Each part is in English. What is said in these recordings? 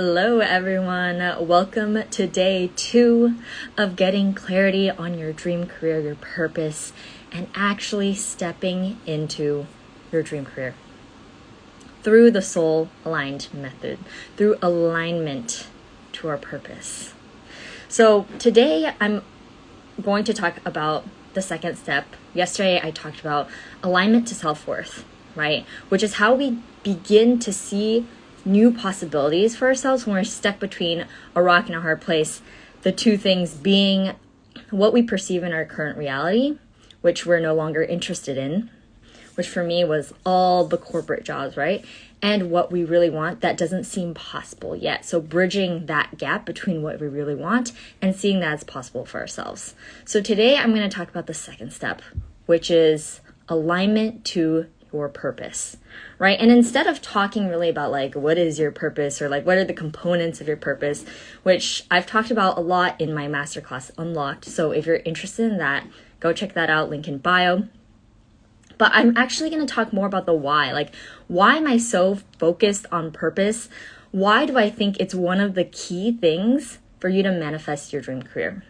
Hello everyone, welcome to day 2 of getting clarity on your dream career, your purpose, and actually stepping into your dream career through the soul aligned method, through alignment to our purpose. So today I'm going to talk about the second step. Yesterday I talked about alignment to self-worth, right? Which is how we begin to see new possibilities for ourselves when we're stuck between a rock and a hard place. The two things being what we perceive in our current reality, which we're no longer interested in, which for me was all the corporate jobs, right? And what we really want that doesn't seem possible yet. So bridging that gap between what we really want and seeing that it's possible for ourselves. So today I'm going to talk about the second step, which is alignment to your purpose, right? And instead of talking really about like, what is your purpose or like, what are the components of your purpose, which I've talked about a lot in my masterclass Unlocked. So if you're interested in that, go check that out, link in bio. But I'm actually going to talk more about the why. Like, why am I so focused on purpose? Why do I think it's one of the key things for you to manifest your dream career?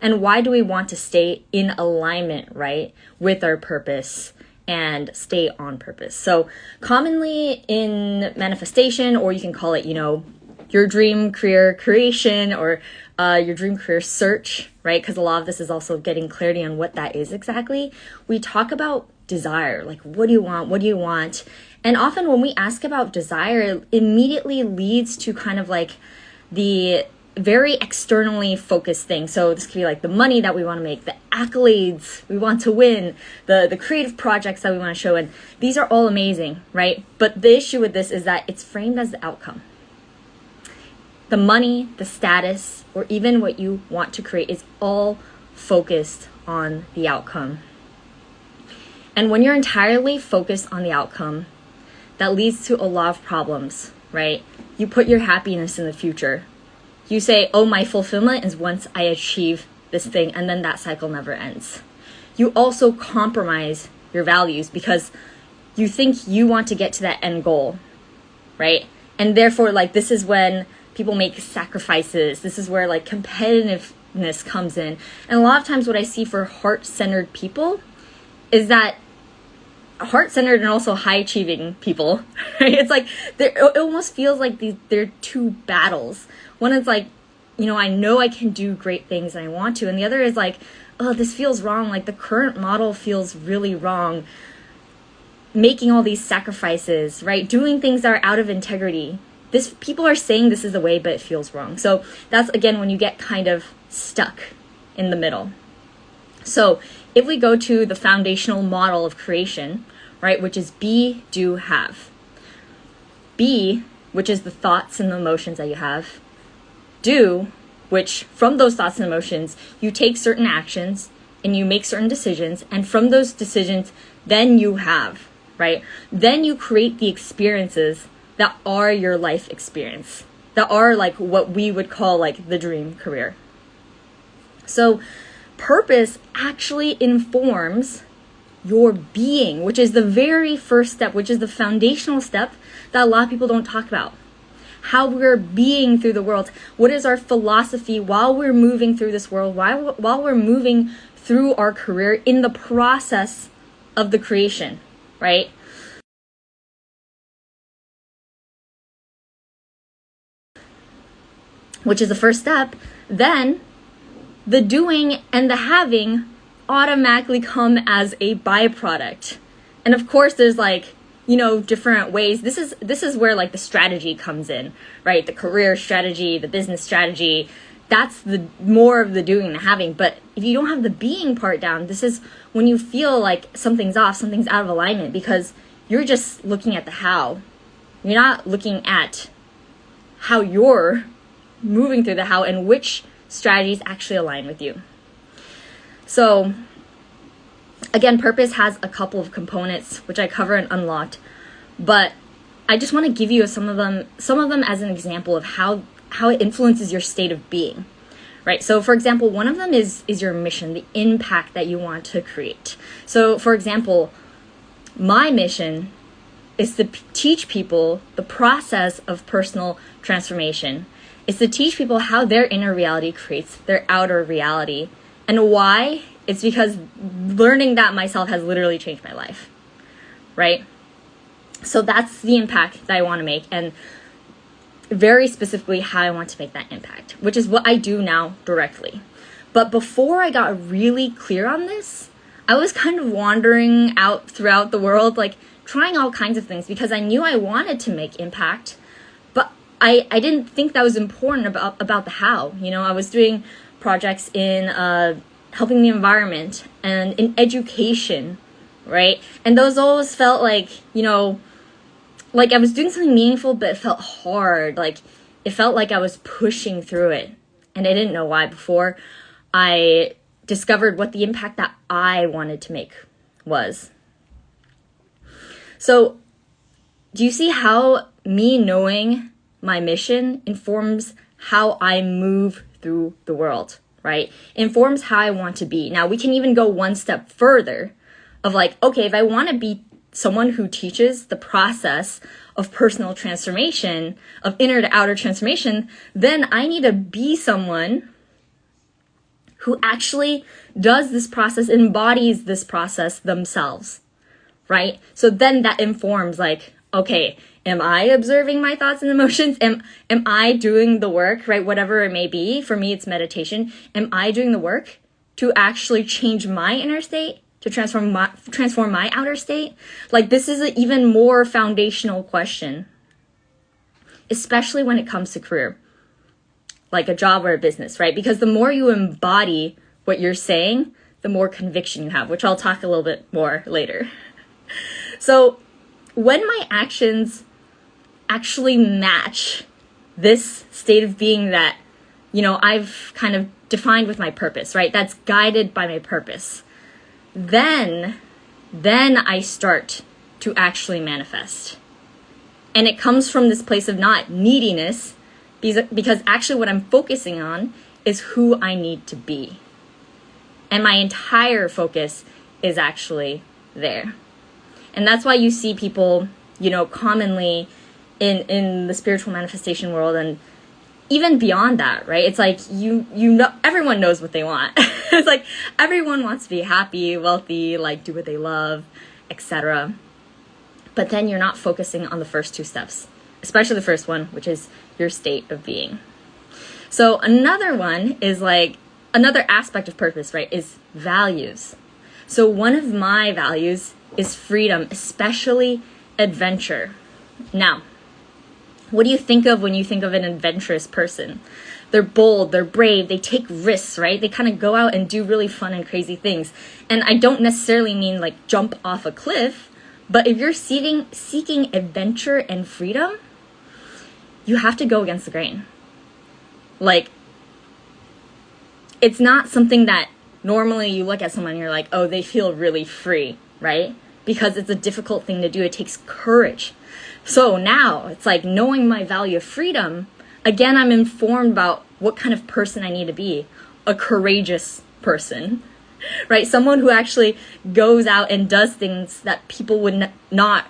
And why do we want to stay in alignment, right, with our purpose and stay on purpose? So commonly in manifestation, or you can call it, your dream career creation or your dream career search, right? Because a lot of this is also getting clarity on what that is exactly. We talk about desire, like what do you want? What do you want? And often when we ask about desire, it immediately leads to kind of like the very externally focused thing. So this could be like the money that we want to make, the accolades we want to win, the creative projects that we want to show. And these are all amazing, right? But the issue with this is that it's framed as the outcome. The money, the status, or even what you want to create is all focused on the outcome. And when you're entirely focused on the outcome, that leads to a lot of problems, right? You put your happiness in the future. You say, oh, my fulfillment is once I achieve this thing, and then that cycle never ends. You also compromise your values because you think you want to get to that end goal, right? And therefore, like, this is when people make sacrifices. This is where, like, competitiveness comes in. And a lot of times what I see for heart-centered people is that heart-centered and also high-achieving people, right? It's like, it almost feels like they're two battles. One is like, I know I can do great things and I want to. And the other is like, oh, this feels wrong. Like the current model feels really wrong. Making all these sacrifices, right? Doing things that are out of integrity. People are saying this is the way, but it feels wrong. So that's, again, when you get kind of stuck in the middle. So if we go to the foundational model of creation, right, which is be, do, have. Be, which is the thoughts and the emotions that you have. Do, which from those thoughts and emotions, you take certain actions and you make certain decisions. And from those decisions, then you have, right? Then you create the experiences that are your life experience, that are like what we would call like the dream career. So purpose actually informs your being, which is the very first step, which is the foundational step that a lot of people don't talk about. How we're being through the world. What is our philosophy while we're moving through this world, while we're moving through our career in the process of the creation, right? Which is the first step. Then the doing and the having automatically come as a byproduct. And of course there's like, different ways. This is where like the strategy comes in, right? The career strategy, the business strategy, that's the more of the doing and the having. But if you don't have the being part down, this is when you feel like something's off, something's out of alignment because you're just looking at the how. You're not looking at how you're moving through the how and which strategies actually align with you. So again, purpose has a couple of components, which I cover in Unlocked, but I just want to give you some of them as an example of how it influences your state of being, right? So for example, one of them is your mission, the impact that you want to create. So for example, my mission is to teach people the process of personal transformation. It's to teach people how their inner reality creates their outer reality. And why? It's because learning that myself has literally changed my life, right? So that's the impact that I want to make, and very specifically how I want to make that impact, which is what I do now directly. But before I got really clear on this, I was kind of wandering out throughout the world, like trying all kinds of things because I knew I wanted to make impact, but I didn't think that was important about the how. You know, I was doing projects in helping the environment and in education, right? And those always felt like, you know, like I was doing something meaningful, but it felt hard. Like it felt like I was pushing through it. And I didn't know why before I discovered what the impact that I wanted to make was. So do you see how me knowing my mission informs how I move through the world, right? Informs how I want to be. Now we can even go one step further of like, okay, if I want to be someone who teaches the process of personal transformation, of inner to outer transformation, then I need to be someone who actually does this process, embodies this process themselves, right? So then that informs like, okay, am I observing my thoughts and emotions? Am I doing the work, right? Whatever it may be. For me, it's meditation. Am I doing the work to actually change my inner state? To transform my outer state? Like this is an even more foundational question, especially when it comes to career, like a job or a business, right? Because the more you embody what you're saying, the more conviction you have, which I'll talk a little bit more later. So when my actions actually match this state of being that, you know, I've kind of defined with my purpose, right? That's guided by my purpose. Then I start to actually manifest. And it comes from this place of not neediness, because actually what I'm focusing on is who I need to be. And my entire focus is actually there. And that's why you see people, you know, commonly in the spiritual manifestation world and even beyond that, right? It's like, you know, everyone knows what they want. It's like, everyone wants to be happy, wealthy, like do what they love, etc. But then you're not focusing on the first two steps, especially the first one, which is your state of being. So another one is like, another aspect of purpose, right, is values. So one of my values is freedom, especially adventure. Now, what do you think of when you think of an adventurous person? They're bold, they're brave, they take risks, right? They kind of go out and do really fun and crazy things. And I don't necessarily mean like jump off a cliff, but if you're seeking adventure and freedom, you have to go against the grain. Like, it's not something that normally you look at someone and you're like, oh, they feel really free, right? Because it's a difficult thing to do. It takes courage. So now it's like knowing my value of freedom. Again, I'm informed about what kind of person I need to be. A courageous person, right? Someone who actually goes out and does things that people would not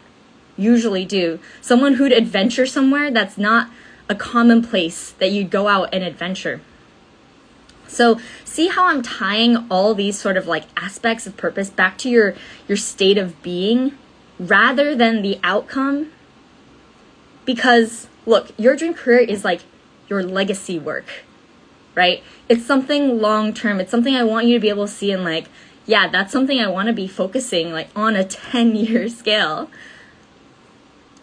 usually do. Someone who'd adventure somewhere that's not a common place that you'd go out and adventure. So see how I'm tying all these sort of like aspects of purpose back to your state of being rather than the outcome? Because look, your dream career is like your legacy work, right? It's something long-term. It's something I want you to be able to see and like, yeah, that's something I want to be focusing like on a 10-year scale,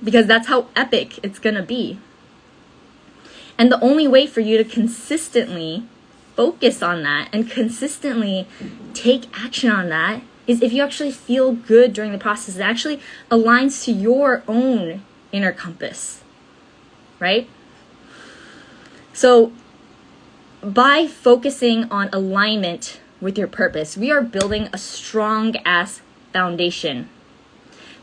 because that's how epic it's going to be. And the only way for you to consistently focus on that and consistently take action on that is if you actually feel good during the process. It actually aligns to your own inner compass, right? So by focusing on alignment with your purpose, we are building a strong ass foundation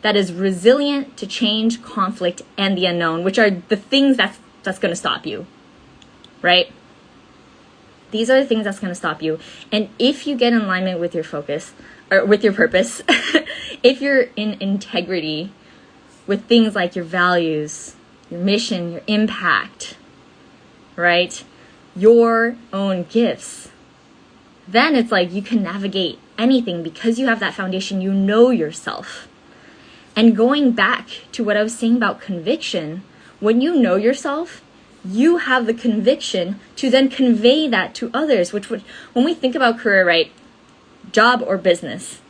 that is resilient to change, conflict, and the unknown, which are the things that's going to stop you, right? These are the things that's going to stop you. And if you get in alignment with your focus or with your purpose, if you're in integrity with things like your values, your mission, your impact, right? Your own gifts. Then it's like you can navigate anything because you have that foundation. You know yourself. And going back to what I was saying about conviction, when you know yourself, you have the conviction to then convey that to others, which would, when we think about career, right, job or business,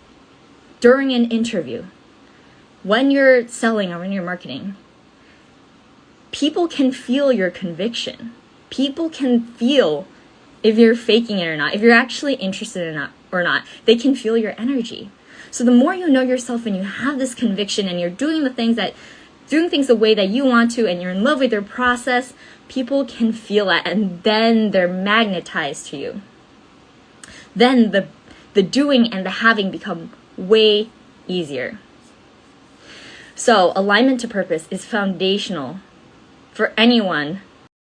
during an interview, when you're selling or when you're marketing, people can feel your conviction. People can feel if you're faking it or not, if you're actually interested in it or not. They can feel your energy. So the more you know yourself and you have this conviction and you're doing things the way that you want to, and you're in love with your process, people can feel that, and then they're magnetized to you. Then the doing and the having become way easier. So alignment to purpose is foundational for anyone